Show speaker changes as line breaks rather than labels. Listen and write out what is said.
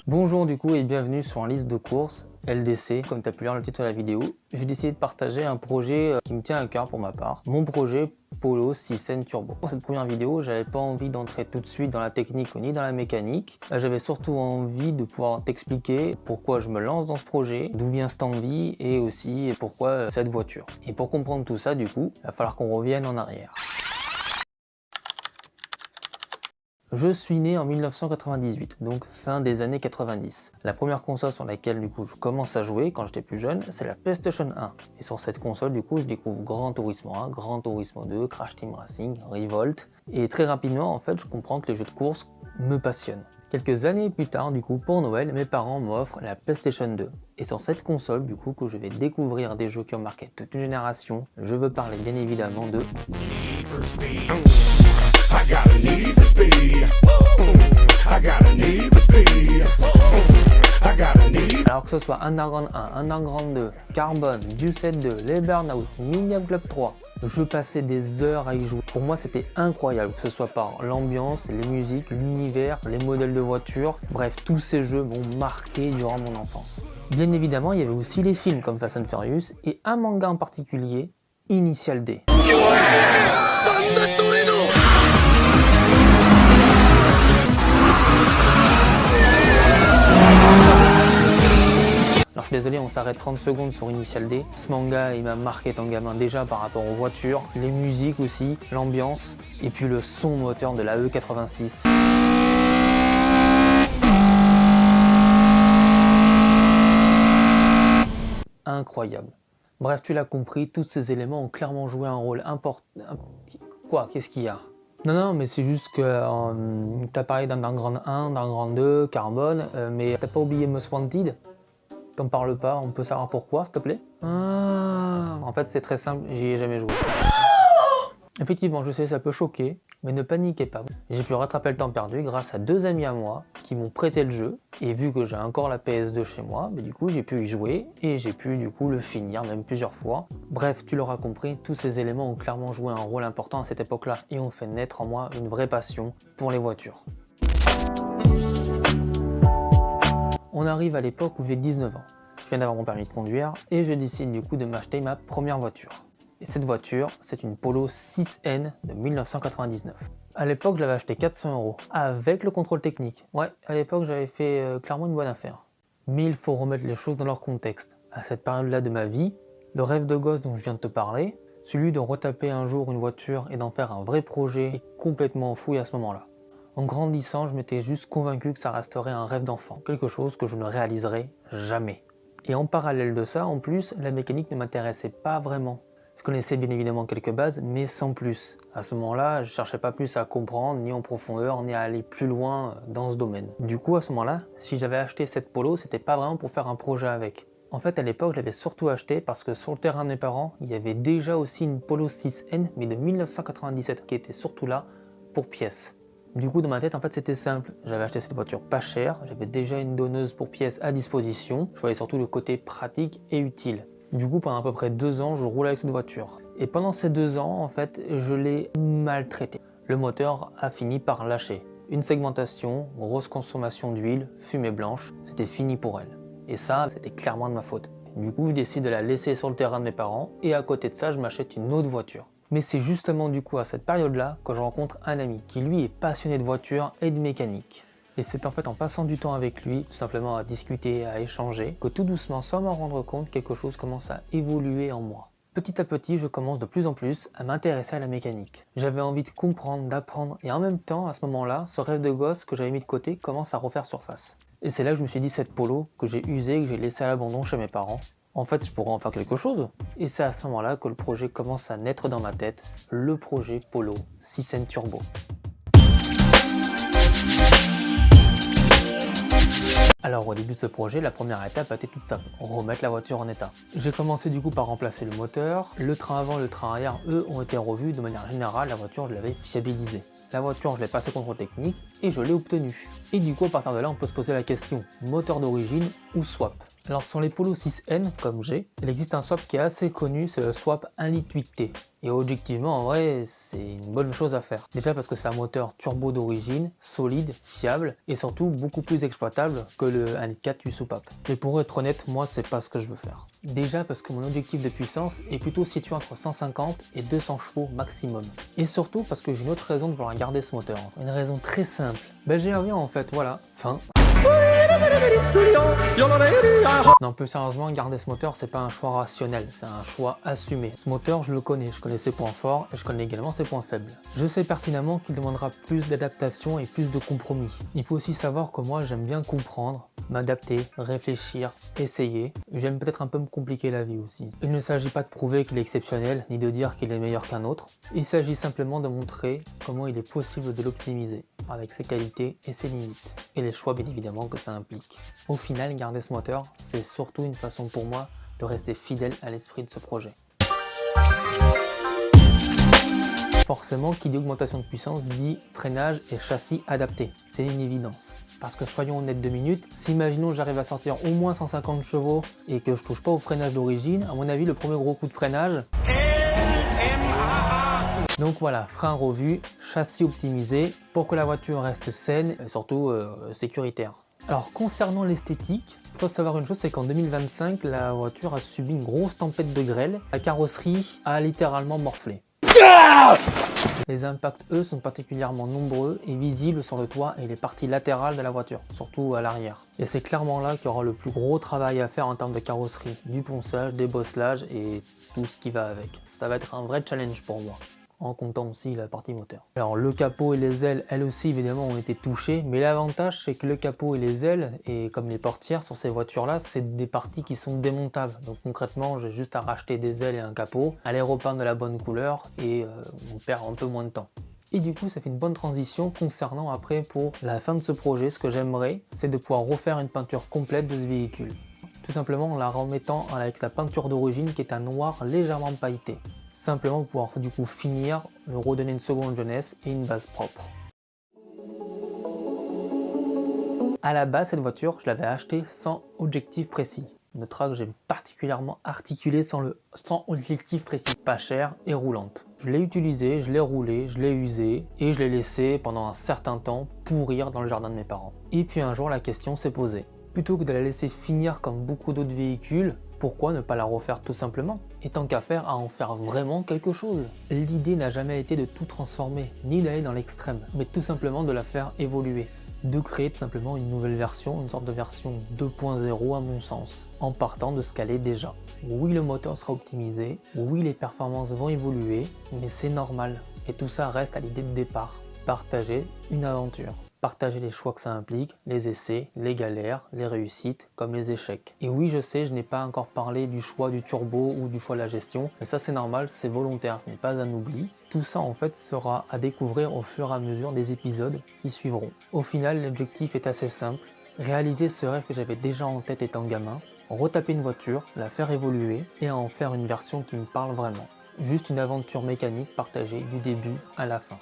Bonjour du coup et bienvenue sur une liste de courses LDC, comme tu as pu lire le titre de la vidéo. J'ai décidé de partager un projet qui me tient à cœur pour ma part, mon projet Polo 6N Turbo. Pour cette première vidéo, j'avais pas envie d'entrer tout de suite dans la technique ni dans la mécanique. J'avais surtout envie de pouvoir t'expliquer pourquoi je me lance dans ce projet, d'où vient cette envie et aussi pourquoi cette voiture. Et pour comprendre tout ça du coup, il va falloir qu'on revienne en arrière. Je suis né en 1998, donc fin des années 90. La première console sur laquelle du coup je commence à jouer quand j'étais plus jeune, c'est la PlayStation 1. Et sur cette console du coup je découvre Gran Turismo 1, Gran Turismo 2, Crash Team Racing, Revolt. Et très rapidement en fait je comprends que les jeux de course me passionnent. Quelques années plus tard du coup pour Noël, mes parents m'offrent la PlayStation 2. Et sur cette console du coup que je vais découvrir des jeux qui ont marqué toute une génération, je veux parler bien évidemment de... Alors que ce soit Underground 1, Underground 2, Carbon, Ducet 2, les Burnout, Millennium Club 3, je passais des heures à y jouer. Pour moi c'était incroyable, que ce soit par l'ambiance, les musiques, l'univers, les modèles de voitures, bref tous ces jeux m'ont marqué durant mon enfance. Bien évidemment il y avait aussi les films comme Fast and Furious et un manga en particulier, Initial D. Alors je suis désolé, on s'arrête 30 secondes sur Initial D. Ce manga il m'a marqué tant gamin déjà par rapport aux voitures, les musiques aussi, l'ambiance et puis le son moteur de la E86. Incroyable. Bref, tu l'as compris, tous ces éléments ont clairement joué un rôle important. Quoi? Qu'est-ce qu'il y a? Non, mais c'est juste que t'as parlé d'Underground 1, d'Underground 2, Carbone, mais t'as pas oublié Most Wanted? T'en parles pas, on peut savoir pourquoi, s'il te plaît? En fait, c'est très simple, j'y ai jamais joué. Effectivement, je sais, ça peut choquer, mais ne paniquez pas. J'ai pu rattraper le temps perdu grâce à deux amis à moi qui m'ont prêté le jeu, et vu que j'ai encore la PS2 chez moi, du coup j'ai pu y jouer, et j'ai pu du coup le finir, même plusieurs fois. Bref, tu l'auras compris, tous ces éléments ont clairement joué un rôle important à cette époque-là, et ont fait naître en moi une vraie passion pour les voitures. On arrive à l'époque où j'ai 19 ans. Je viens d'avoir mon permis de conduire et je décide du coup de m'acheter ma première voiture. Et cette voiture, c'est une Polo 6N de 1999. À l'époque, je l'avais acheté 400 € avec le contrôle technique. Ouais, à l'époque, j'avais fait clairement une bonne affaire. Mais il faut remettre les choses dans leur contexte. À cette période-là de ma vie, le rêve de gosse dont je viens de te parler, celui de retaper un jour une voiture et d'en faire un vrai projet, est complètement enfoui à ce moment-là. En grandissant, je m'étais juste convaincu que ça resterait un rêve d'enfant, quelque chose que je ne réaliserais jamais. Et en parallèle de ça, en plus, la mécanique ne m'intéressait pas vraiment. Je connaissais bien évidemment quelques bases, mais sans plus. À ce moment-là, je cherchais pas plus à comprendre, ni en profondeur, ni à aller plus loin dans ce domaine. Du coup, à ce moment-là, si j'avais acheté cette Polo, c'était pas vraiment pour faire un projet avec. En fait, à l'époque, je l'avais surtout acheté parce que sur le terrain de mes parents, il y avait déjà aussi une Polo 6N, mais de 1997, qui était surtout là pour pièces. Du coup, dans ma tête, en fait, c'était simple. J'avais acheté cette voiture pas chère, j'avais déjà une donneuse pour pièces à disposition. Je voyais surtout le côté pratique et utile. Du coup, pendant à peu près 2 ans, je roule avec cette voiture. Et pendant ces 2 ans, en fait, je l'ai maltraité. Le moteur a fini par lâcher. Une segmentation, grosse consommation d'huile, fumée blanche, c'était fini pour elle. Et ça, c'était clairement de ma faute. Du coup, je décide de la laisser sur le terrain de mes parents et à côté de ça, je m'achète une autre voiture. Mais c'est justement du coup à cette période-là que je rencontre un ami qui lui est passionné de voitures et de mécanique. Et c'est en fait en passant du temps avec lui, tout simplement à discuter, à échanger, que tout doucement, sans m'en rendre compte, quelque chose commence à évoluer en moi. Petit à petit, je commence de plus en plus à m'intéresser à la mécanique. J'avais envie de comprendre, d'apprendre, et en même temps, à ce moment-là, ce rêve de gosse que j'avais mis de côté commence à refaire surface. Et c'est là que je me suis dit, cette Polo que j'ai usée, que j'ai laissée à l'abandon chez mes parents, en fait, je pourrais en faire quelque chose. Et c'est à ce moment-là que le projet commence à naître dans ma tête, le projet Polo 6N Turbo. Alors au début de ce projet, la première étape a été toute simple, remettre la voiture en état. J'ai commencé du coup par remplacer le moteur, le train avant, le train arrière, eux ont été revus, de manière générale, la voiture je l'avais fiabilisée. la voiture je l'ai passée au contrôle technique et je l'ai obtenue. Et du coup à partir de là on peut se poser la question, moteur d'origine ou swap? Alors sur les Polo 6N comme j'ai, il existe un swap qui est assez connu, c'est le swap 1.8T. Et objectivement en vrai c'est une bonne chose à faire. Déjà parce que c'est un moteur turbo d'origine, solide, fiable et surtout beaucoup plus exploitable que le 1.4 du soupape. Mais pour être honnête, moi c'est pas ce que je veux faire. Déjà parce que mon objectif de puissance est plutôt situé entre 150 et 200 chevaux maximum. Et surtout parce que j'ai une autre raison de vouloir garder ce moteur. Une raison très simple. Ben j'y reviens en fait, voilà, fin. Non, plus sérieusement, garder ce moteur, c'est pas un choix rationnel, c'est un choix assumé. Ce moteur, je le connais, je connais ses points forts et je connais également ses points faibles. Je sais pertinemment qu'il demandera plus d'adaptation et plus de compromis. Il faut aussi savoir que moi, j'aime bien comprendre, m'adapter, réfléchir, essayer. J'aime peut-être un peu me compliquer la vie aussi. Il ne s'agit pas de prouver qu'il est exceptionnel, ni de dire qu'il est meilleur qu'un autre. Il s'agit simplement de montrer comment il est possible de l'optimiser, avec ses qualités et ses limites. Et les choix, bien évidemment, que ça implique. Au final, garder ce moteur, c'est surtout une façon pour moi de rester fidèle à l'esprit de ce projet. Forcément, qui dit augmentation de puissance dit freinage et châssis adapté. C'est une évidence. Parce que soyons honnêtes 2 minutes, si imaginons j'arrive à sortir au moins 150 chevaux et que je touche pas au freinage d'origine, à mon avis le premier gros coup de freinage... Donc voilà, frein revu, châssis optimisé pour que la voiture reste saine et surtout sécuritaire. Alors concernant l'esthétique, il faut savoir une chose, c'est qu'en 2025, la voiture a subi une grosse tempête de grêle. La carrosserie a littéralement morflé. Les impacts, eux, sont particulièrement nombreux et visibles sur le toit et les parties latérales de la voiture, surtout à l'arrière. Et c'est clairement là qu'il y aura le plus gros travail à faire en termes de carrosserie, du ponçage, des bosselages et tout ce qui va avec. Ça va être un vrai challenge pour moi, en comptant aussi la partie moteur. Alors le capot et les ailes, elles aussi évidemment ont été touchées, mais l'avantage c'est que le capot et les ailes, et comme les portières sur ces voitures là, c'est des parties qui sont démontables. Donc concrètement j'ai juste à racheter des ailes et un capot, à les repeindre de la bonne couleur et on perd un peu moins de temps. Et du coup ça fait une bonne transition concernant après pour la fin de ce projet. Ce que j'aimerais c'est de pouvoir refaire une peinture complète de ce véhicule. Tout simplement en la remettant avec la peinture d'origine qui est un noir légèrement pailleté. Simplement pour pouvoir du coup finir, lui redonner une seconde jeunesse et une base propre. À la base, cette voiture, je l'avais achetée sans objectif précis. Une notera que j'ai particulièrement articulée sans objectif précis, pas chère et roulante. Je l'ai utilisée, je l'ai roulée, je l'ai usée et je l'ai laissée pendant un certain temps pourrir dans le jardin de mes parents. Et puis un jour, la question s'est posée. Plutôt que de la laisser finir comme beaucoup d'autres véhicules, pourquoi ne pas la refaire tout simplement? Et tant qu'à faire, à en faire vraiment quelque chose. L'idée n'a jamais été de tout transformer, ni d'aller dans l'extrême, mais tout simplement de la faire évoluer. De créer tout simplement une nouvelle version, une sorte de version 2.0 à mon sens, en partant de ce qu'elle est déjà. Oui, le moteur sera optimisé, oui, les performances vont évoluer, mais c'est normal. Et tout ça reste à l'idée de départ. Partager une aventure. Partager les choix que ça implique, les essais, les galères, les réussites, comme les échecs. Et oui, je sais, je n'ai pas encore parlé du choix du turbo ou du choix de la gestion, mais ça c'est normal, c'est volontaire, ce n'est pas un oubli. Tout ça en fait sera à découvrir au fur et à mesure des épisodes qui suivront. Au final, l'objectif est assez simple, réaliser ce rêve que j'avais déjà en tête étant gamin, retaper une voiture, la faire évoluer et en faire une version qui me parle vraiment. Juste une aventure mécanique partagée du début à la fin.